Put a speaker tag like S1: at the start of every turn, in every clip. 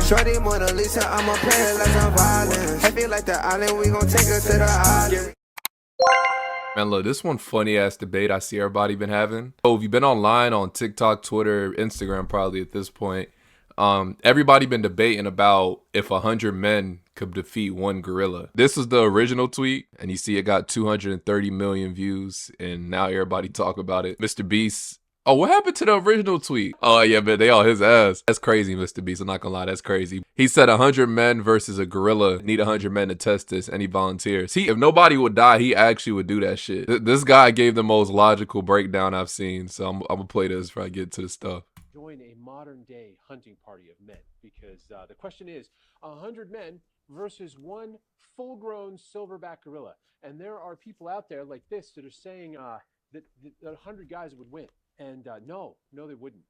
S1: Shorty Mona Lisa, I'ma play her like I'm violent. I feel like the island, we gon' take her to the island.
S2: Man, look, this one funny ass debate I see everybody been having. Oh, if you've been online on TikTok, Twitter, Instagram, probably at this point, everybody been debating about if 100 men could defeat one gorilla. This was the original tweet, and you see it got 230 million views, and now everybody talk about it. MrBeast. Oh, what happened to the original tweet? Oh, yeah, man, they all his ass. That's crazy, MrBeast. I'm not gonna lie, that's crazy. He said 100 men versus a gorilla. Need 100 men to test this. Any volunteers? If nobody would die, he actually would do that shit. This guy gave the most logical breakdown I've seen, so I'm gonna play this before I get to the stuff.
S3: Join a modern day hunting party of men, because the question is 100 men versus one full-grown silverback gorilla. And there are people out there like this that are saying that 100 guys would win. And no, they wouldn't.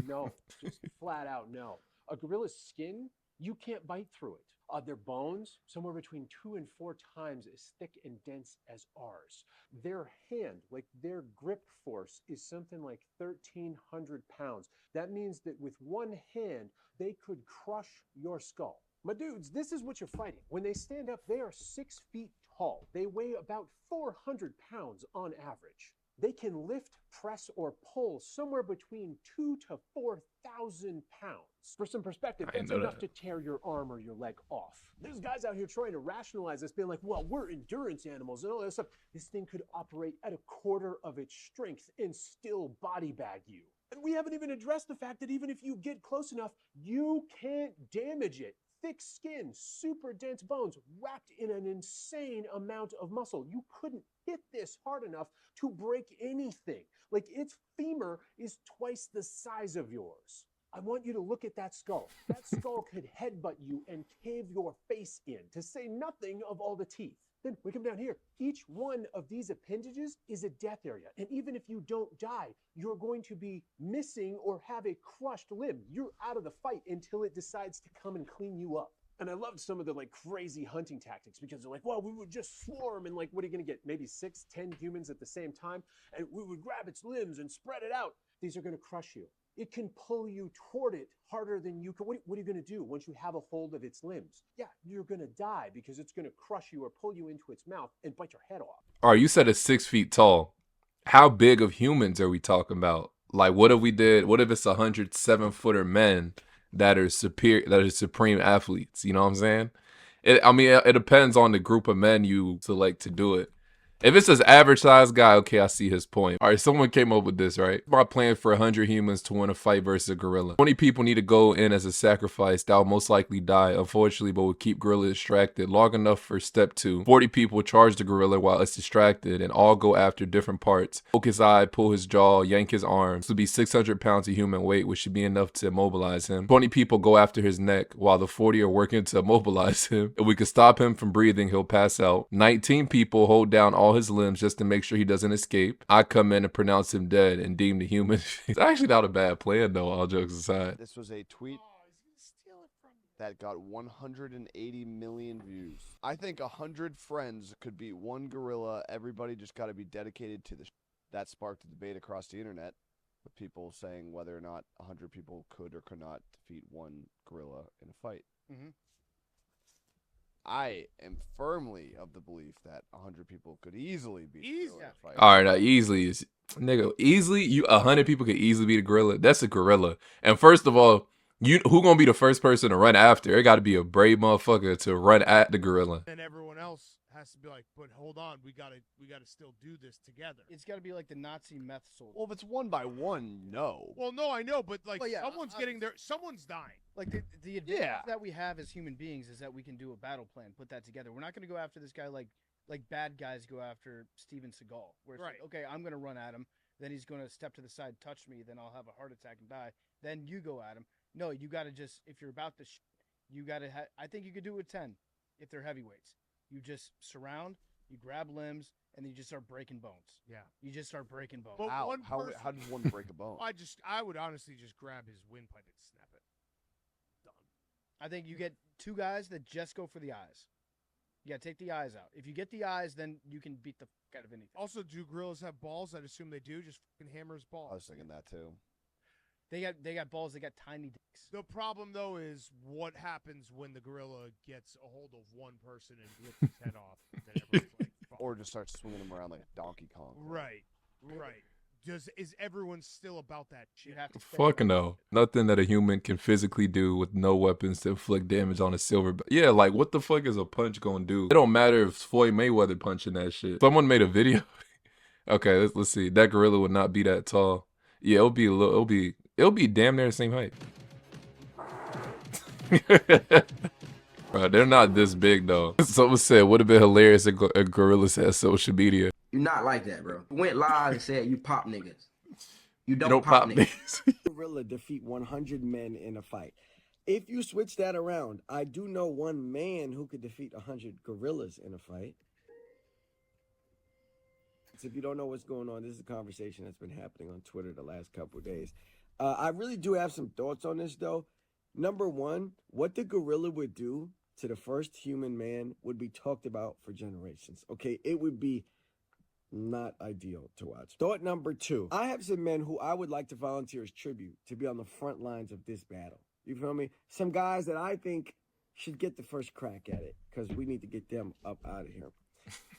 S3: No, just flat out no. A gorilla's skin, you can't bite through it. Their bones, somewhere between 2 and 4 times as thick and dense as ours. Their hand, like their grip force, is something like 1,300 pounds. That means that with one hand, they could crush your skull. My dudes, this is what you're fighting. When they stand up, they are 6 feet tall. They weigh about 400 pounds on average. They can lift, press, or pull somewhere between 2,000 to 4,000 pounds. For some perspective, that's enough to tear your arm or your leg off. There's guys out here trying to rationalize this, being like, well, we're endurance animals and all that stuff. This thing could operate at a quarter of its strength and still body bag you. And we haven't even addressed the fact that even if you get close enough, you can't damage it. Thick skin, super dense bones, wrapped in an insane amount of muscle. You couldn't hit this hard enough to break anything. Like, its femur is twice the size of yours. I want you to look at that skull. That skull could headbutt you and cave your face in, to say nothing of all the teeth. Then we come down here. Each one of these appendages is a death area. And even if you don't die, you're going to be missing or have a crushed limb. You're out of the fight until it decides to come and clean you up. And I loved some of the crazy hunting tactics, because they're like, well, we would just swarm, and what are you going to get? Maybe 6, 10 humans at the same time, and we would grab its limbs and spread it out. These are going to crush you. It can pull you toward it harder than you can. What are you going to do once you have a hold of its limbs? Yeah, you're going to die, because it's going to crush you or pull you into its mouth and bite your head off.
S2: All right, you said it's 6 feet tall. How big of humans are we talking about? Like, what if it's 100 7-footer men that are supreme athletes? You know what I'm saying? It depends on the group of men you select to do it. If it's this average sized guy, okay, I see his point. All right, someone came up with this, right? Our plan for 100 humans to win a fight versus a gorilla. 20 people need to go in as a sacrifice that will most likely die, unfortunately, but will keep gorilla distracted long enough for step 2. 40 people charge the gorilla while it's distracted and all go after different parts. Poke his eye, pull his jaw, yank his arm. This would be 600 pounds of human weight, which should be enough to immobilize him. 20 people go after his neck while the 40 are working to immobilize him. If we could stop him from breathing, he'll pass out. 19 people hold down all his limbs just to make sure he doesn't escape. I come in and pronounce him dead and deem the human. It's actually not a bad plan, though, all jokes aside.
S4: This was a tweet that got 180 million views. I think 100 friends could beat one gorilla. Everybody just got to be dedicated to the That sparked a debate across the internet, with people saying whether or not 100 people could or could not defeat one gorilla in a fight.
S5: Mm-hmm.
S4: I am firmly of the belief that 100 people could easily beat a gorilla in a fight.
S2: All right, now easily is, nigga, easily, 100 people could easily beat a gorilla. That's a gorilla. And first of all, who gonna be the first person to run after? It got to be a brave motherfucker to run at the gorilla.
S5: And everyone else has to be like, but hold on, we gotta still do this together.
S6: It's gotta be like the Nazi meth soldier.
S4: Well, if it's one by one, no.
S5: Well, no, I know, but
S6: yeah,
S5: someone's getting there. Someone's dying.
S6: Like the advantage that we have as human beings is that we can do a battle plan, put that together. We're not gonna go after this guy like bad guys go after Steven Seagal, where it's like, okay, I'm gonna run at him, then he's gonna step to the side, touch me, then I'll have a heart attack and die. Then you go at him. No, you gotta just, if you're about to, you gotta. I think you could do it with 10 if they're heavyweights. You just surround, you grab limbs, and then you just start breaking bones.
S5: Yeah.
S6: You just start breaking bones.
S5: But
S4: how does one break a bone?
S5: I would honestly just grab his windpipe and snap it. Done.
S6: I think you get 2 guys that just go for the eyes. You gotta take the eyes out. If you get the eyes, then you can beat the fuck out of anything.
S5: Also, do gorillas have balls? I'd assume they do. Just fucking hammer his balls.
S4: I was thinking that too.
S6: They got balls. They got tiny dicks.
S5: The problem though is what happens when the gorilla gets a hold of one person and rips his head off, and then everyone's like, fuck.
S4: Or just starts swinging him around like a Donkey Kong.
S5: Right. Is everyone still about that shit?
S6: You have to
S2: Fuck no. Nothing that a human can physically do with no weapons to inflict damage on a silverback. Yeah, like what the fuck is a punch gonna do? It don't matter if Floyd Mayweather punching that shit. Someone made a video. Okay, let's see. That gorilla would not be that tall. Yeah, it'll be damn near the same height. Bro, they're not this big though. Someone said, would have been hilarious if gorillas had social media.
S7: You're not like that, bro. You went live and said you pop niggas. You don't pop niggas.
S8: Gorilla defeat 100 men in a fight. If you switch that around, I do know one man who could defeat 100 gorillas in a fight. So if you don't know what's going on, this is a conversation that's been happening on Twitter the last couple of days. I really do have some thoughts on this, though. Number one, what the gorilla would do to the first human man would be talked about for generations. Okay, it would be not ideal to watch. Thought number two, I have some men who I would like to volunteer as tribute to be on the front lines of this battle. You feel me? Some guys that I think should get the first crack at it because we need to get them up out of here.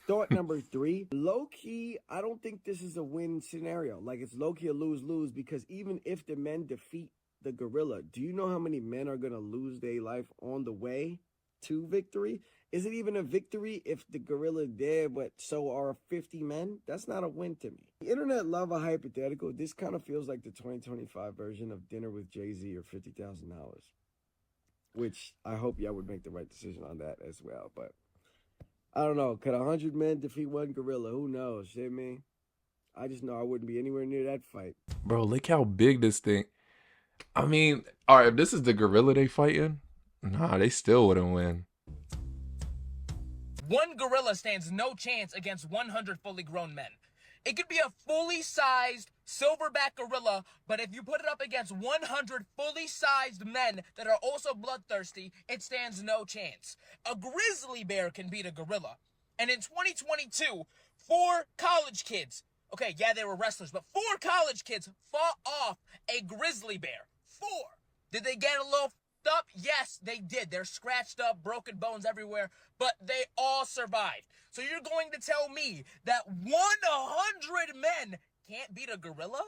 S8: Thought number three, low-key, I don't think this is a win scenario. Like, it's low-key a lose-lose because even if the men defeat the gorilla, do you know how many men are going to lose their life on the way to victory? Is it even a victory if the gorilla dead, but so are 50 men? That's not a win to me. The internet love a hypothetical. This kind of feels like the 2025 version of Dinner with Jay-Z or $50,000, which I hope y'all would make the right decision on that as well. But I don't know. Could 100 men defeat one gorilla? Who knows? You know what I mean? I just know I wouldn't be anywhere near that fight.
S2: Bro, look how big this thing. I mean, all right, if this is the gorilla they fighting, nah, they still wouldn't win.
S9: One gorilla stands no chance against 100 fully grown men. It could be a fully sized silverback gorilla, but if you put it up against 100 fully sized men that are also bloodthirsty, it stands no chance. A grizzly bear can beat a gorilla. And in 2022, 4 college kids, okay, yeah, they were wrestlers, but 4 college kids fought off a grizzly bear. 4. Did they get a little up? Yes, they did. They're scratched up, broken bones everywhere, but they all survived. So you're going to tell me that 100 men can't beat a gorilla?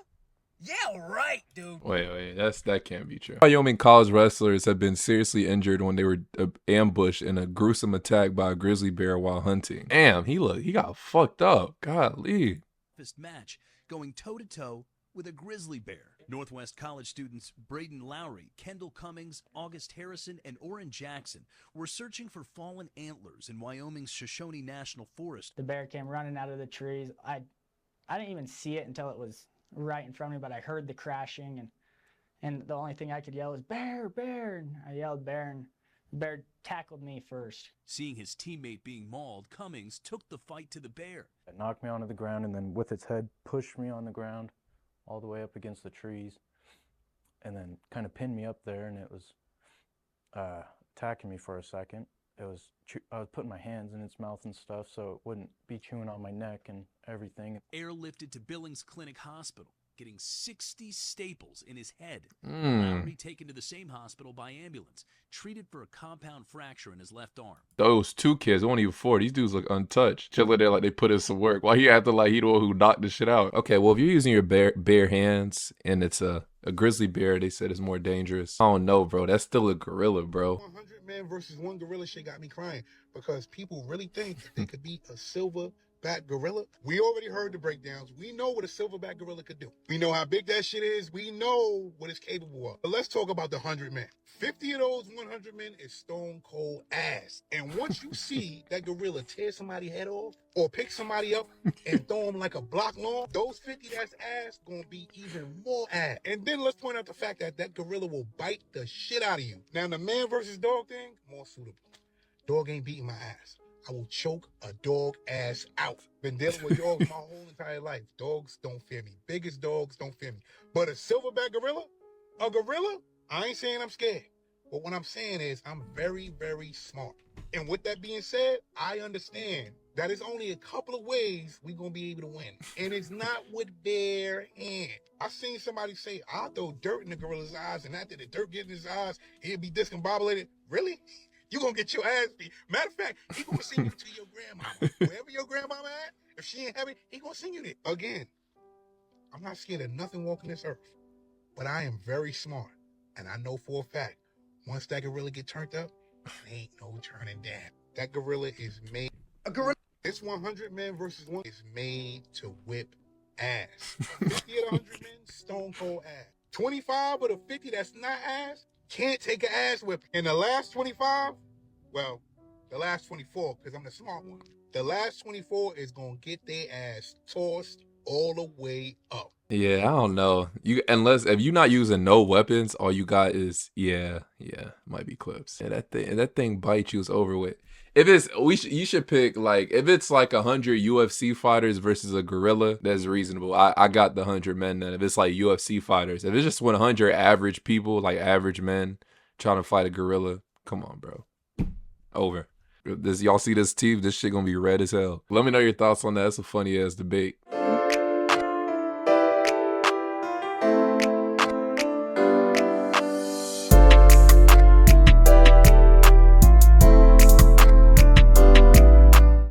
S9: Yeah, right, dude.
S2: Wait, that can't be true. Wyoming college wrestlers have been seriously injured when they were ambushed in a gruesome attack by a grizzly bear while hunting. Damn, he got fucked up. Golly.
S10: Match going toe-to-toe with a grizzly bear. Northwest College students Braden Lowry, Kendall Cummings, August Harrison, and Orrin Jackson were searching for fallen antlers in Wyoming's Shoshone National Forest.
S11: The bear came running out of the trees. I didn't even see it until it was right in front of me, but I heard the crashing, and the only thing I could yell is, "Bear, bear!" And I yelled bear, and the bear tackled me first.
S10: Seeing his teammate being mauled, Cummings took the fight to the bear.
S12: It knocked me onto the ground and then with its head pushed me on the ground all the way up against the trees and then kind of pinned me up there, and it was attacking me for a second. I was putting my hands in its mouth and stuff so it wouldn't be chewing on my neck and everything.
S10: Airlifted to Billings Clinic Hospital, getting 60 staples in his head. Lowry taken to the same hospital by ambulance, treated for a compound fracture in his left arm.
S2: Those 2 kids, only even 4. These dudes look untouched. Chilling there like they put in some work. Why he acting like he the one who knocked this shit out? Okay, well, if you're using your bare hands and it's a grizzly bear, they said it's more dangerous. I don't know, bro. That's still a gorilla, bro.
S13: 100 men versus one gorilla shit got me crying because people really think that they could beat a silverback gorilla. We already heard the breakdowns. We know what a silverback gorilla could do. We know how big that shit is. We know what it's capable of. But let's talk about the 100 men. 50 of those 100 men is stone cold ass. And once you see that gorilla tear somebody's head off or pick somebody up and throw them like a block long, those 50 that's ass gonna be even more ass. And then let's point out the fact that that gorilla will bite the shit out of you. Now the man versus dog thing, more suitable. Dog ain't beating my ass. I will choke a dog ass out. Been dealing with dogs my whole entire life. Dogs don't fear me. Biggest dogs don't fear me. But a silverback gorilla? A gorilla? I ain't saying I'm scared. But what I'm saying is I'm very, very smart. And with that being said, I understand that is only a couple of ways we're going to be able to win. And it's not with bare hand. I seen somebody say, I'll throw dirt in the gorilla's eyes, and after the dirt gets in his eyes, he'll be discombobulated. Really? You going to get your ass beat. Matter of fact, he going to send you to your grandmama. Wherever your grandmama at, if she ain't heavy, he going to send you there. Again, I'm not scared of nothing walking this earth, but I am very smart. And I know for a fact, once that gorilla get turned up, there ain't no turning down. That gorilla is made. A gorilla. This 100 men versus 1 is made to whip ass. 50 of the 100 men, stone cold ass. 25 of the 50 that's not ass, can't take an ass whip. And the last 25, well, the last 24, because I'm the smart one. The last 24 is going to get their ass tossed all the way up.
S2: Yeah, I don't know. Unless if you're not using no weapons, all you got is might be clips. And that thing bites you, is over with. If it's you should pick, like, if it's like 100 UFC fighters versus a gorilla, that's reasonable. I got the 100 men then. If it's like UFC fighters, if it's just 100 average people, like average men trying to fight a gorilla, come on, bro. Over. Y'all see this teeth? This shit gonna be red as hell. Let me know your thoughts on that. It's a funny ass debate.